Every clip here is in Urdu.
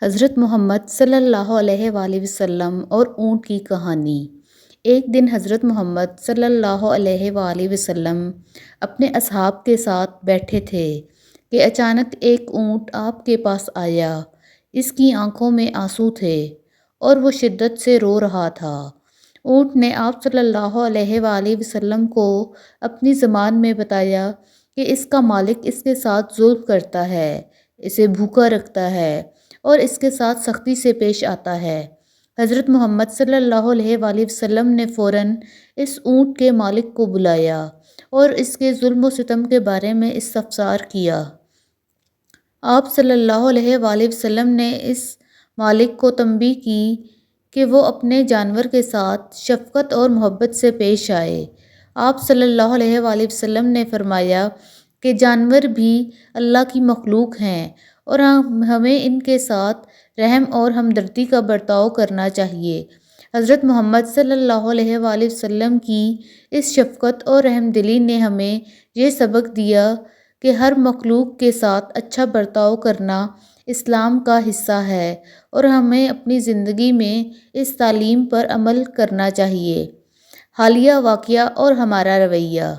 حضرت محمد صلی اللہ علیہ وآلہ وسلم اور اونٹ کی کہانی۔ ایک دن حضرت محمد صلی اللہ علیہ وآلہ وسلم اپنے اصحاب کے ساتھ بیٹھے تھے کہ اچانک ایک اونٹ آپ کے پاس آیا۔ اس کی آنکھوں میں آنسو تھے اور وہ شدت سے رو رہا تھا۔ اونٹ نے آپ صلی اللہ علیہ وآلہ وسلم کو اپنی زبان میں بتایا کہ اس کا مالک اس کے ساتھ ظلم کرتا ہے، اسے بھوکا رکھتا ہے اور اس کے ساتھ سختی سے پیش آتا ہے۔ حضرت محمد صلی اللہ علیہ وآلہ وسلم نے فوراً اس اونٹ کے مالک کو بلایا اور اس کے ظلم و ستم کے بارے میں استفسار کیا۔ آپ صلی اللہ علیہ وآلہ وسلم نے اس مالک کو تنبیہ کی کہ وہ اپنے جانور کے ساتھ شفقت اور محبت سے پیش آئے۔ آپ صلی اللہ علیہ وآلہ وسلم نے فرمایا کہ جانور بھی اللہ کی مخلوق ہیں اور ہمیں ان کے ساتھ رحم اور ہمدردی کا برتاؤ کرنا چاہیے۔ حضرت محمد صلی اللہ علیہ وآلہ وسلم کی اس شفقت اور رحم دلی نے ہمیں یہ سبق دیا کہ ہر مخلوق کے ساتھ اچھا برتاؤ کرنا اسلام کا حصہ ہے اور ہمیں اپنی زندگی میں اس تعلیم پر عمل کرنا چاہیے۔ حالیہ واقعہ اور ہمارا رویہ۔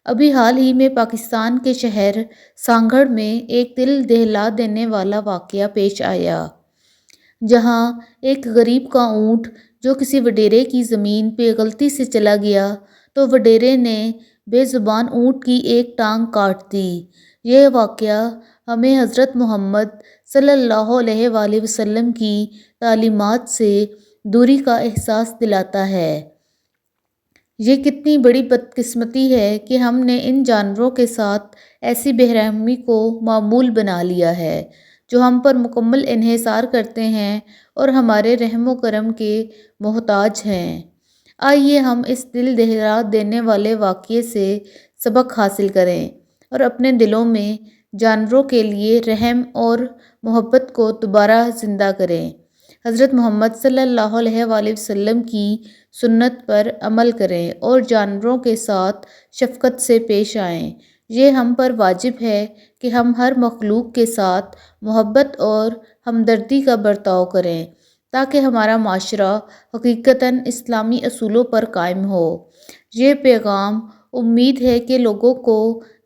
ابھی حال ہی میں پاکستان کے شہر سانگھڑ میں ایک دل دہلا دینے والا واقعہ پیش آیا، جہاں ایک غریب کا اونٹ جو کسی وڈیرے کی زمین پہ غلطی سے چلا گیا تو وڈیرے نے بے زبان اونٹ کی ایک ٹانگ کاٹ دی۔ یہ واقعہ ہمیں حضرت محمد صلی اللہ علیہ وآلہ وسلم کی تعلیمات سے دوری کا احساس دلاتا ہے۔ یہ کتنی بڑی بدقسمتی ہے کہ ہم نے ان جانوروں کے ساتھ ایسی بے رحمی کو معمول بنا لیا ہے، جو ہم پر مکمل انحصار کرتے ہیں اور ہمارے رحم و کرم کے محتاج ہیں۔ آئیے ہم اس دل دہلا دینے والے واقعے سے سبق حاصل کریں اور اپنے دلوں میں جانوروں کے لیے رحم اور محبت کو دوبارہ زندہ کریں۔ حضرت محمد صلی اللہ علیہ وآلہ وسلم کی سنت پر عمل کریں اور جانوروں کے ساتھ شفقت سے پیش آئیں۔ یہ ہم پر واجب ہے کہ ہم ہر مخلوق کے ساتھ محبت اور ہمدردی کا برتاؤ کریں تاکہ ہمارا معاشرہ حقیقتاً اسلامی اصولوں پر قائم ہو۔ یہ پیغام امید ہے کہ لوگوں کو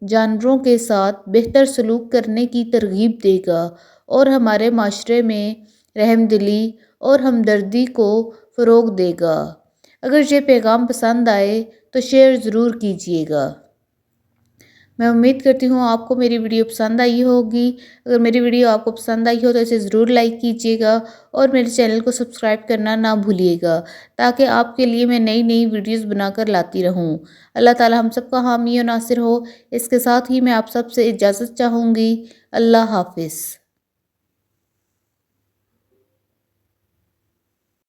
جانوروں کے ساتھ بہتر سلوک کرنے کی ترغیب دے گا اور ہمارے معاشرے میں رحم دلی اور ہمدردی کو فروغ دے گا۔ اگر یہ پیغام پسند آئے تو شیئر ضرور کیجیے گا۔ میں امید کرتی ہوں آپ کو میری ویڈیو پسند آئی ہوگی۔ اگر میری ویڈیو آپ کو پسند آئی ہو تو اسے ضرور لائک کیجیے گا اور میرے چینل کو سبسکرائب کرنا نہ بھولیے گا تاکہ آپ کے لیے میں نئی ویڈیوز بنا کر لاتی رہوں۔ اللہ تعالی ہم سب کا حامی و ناصر ہو۔ اس کے ساتھ ہی میں آپ سب سے اجازت چاہوں گی۔ اللہ حافظ۔